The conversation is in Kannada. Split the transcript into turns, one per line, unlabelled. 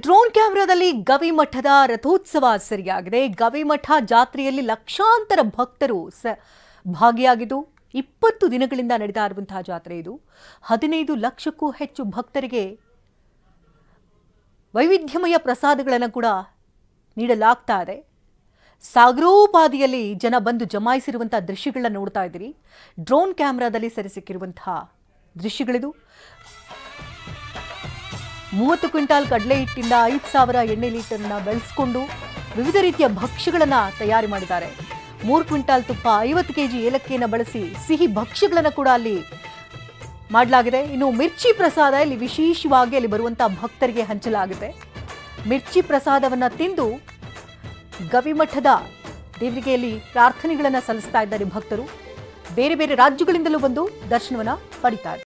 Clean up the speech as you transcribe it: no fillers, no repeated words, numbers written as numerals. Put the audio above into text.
ಡ್ರೋನ್ ಕ್ಯಾಮೆರಾದಲ್ಲಿ ಗವಿಮಠದ ರಥೋತ್ಸವ ಸರಿಯಾಗಿದೆ. ಗವಿಮಠ ಜಾತ್ರೆಯಲ್ಲಿ ಲಕ್ಷಾಂತರ ಭಕ್ತರು ಭಾಗಿಯಾಗಿದ್ದು 20 ದಿನಗಳಿಂದ ನಡೆತಾ ಇರುವಂತಹ ಜಾತ್ರೆ ಇದು. 15 ಲಕ್ಷಕ್ಕೂ ಹೆಚ್ಚು ಭಕ್ತರಿಗೆ ವೈವಿಧ್ಯಮಯ ಪ್ರಸಾದಗಳನ್ನು ಕೂಡ ನೀಡಲಾಗ್ತಾ ಇದೆ. ಸಾಗರೋಪಾದಿಯಲ್ಲಿ ಜನ ಬಂದು ಜಮಾಯಿಸಿರುವಂತಹ ದೃಶ್ಯಗಳನ್ನ ನೋಡ್ತಾ ಇದ್ದೀರಿ. ಡ್ರೋನ್ ಕ್ಯಾಮೆರಾದಲ್ಲಿ ಸೆರೆ ಸಿಕ್ಕಿರುವಂತಹ ದೃಶ್ಯಗಳಿದು. 30 ಕ್ವಿಂಟಾಲ್ ಕಡಲೆ ಹಿಟ್ಟಿಂದ 5,000 ಎಣ್ಣೆ ಲೀಟರ್ನ ಬೆಳೆಸಿಕೊಂಡು ವಿವಿಧ ರೀತಿಯ ಭಕ್ಷ್ಯಗಳನ್ನು ತಯಾರಿ ಮಾಡಿದ್ದಾರೆ. 3 ಕ್ವಿಂಟಾಲ್ ತುಪ್ಪ, 50 ಕೆಜಿ ಏಲಕ್ಕಿಯನ್ನು ಬಳಸಿ ಸಿಹಿ ಭಕ್ಷ್ಯಗಳನ್ನು ಕೂಡ ಅಲ್ಲಿ ಮಾಡಲಾಗಿದೆ. ಇನ್ನು ಮಿರ್ಚಿ ಪ್ರಸಾದ ಇಲ್ಲಿ ವಿಶೇಷವಾಗಿ ಅಲ್ಲಿ ಬರುವಂತಹ ಭಕ್ತರಿಗೆ ಹಂಚಲಾಗಿದೆ. ಮಿರ್ಚಿ ಪ್ರಸಾದವನ್ನು ತಿಂದು ಗವಿಮಠದ ದೇವರಿಗೆ ಇಲ್ಲಿ ಪ್ರಾರ್ಥನೆಗಳನ್ನು ಸಲ್ಲಿಸ್ತಾ ಇದ್ದಾರೆ ಭಕ್ತರು. ಬೇರೆ ಬೇರೆ ರಾಜ್ಯಗಳಿಂದಲೂ ಬಂದು ದರ್ಶನವನ್ನ ಪಡಿತಾರೆ.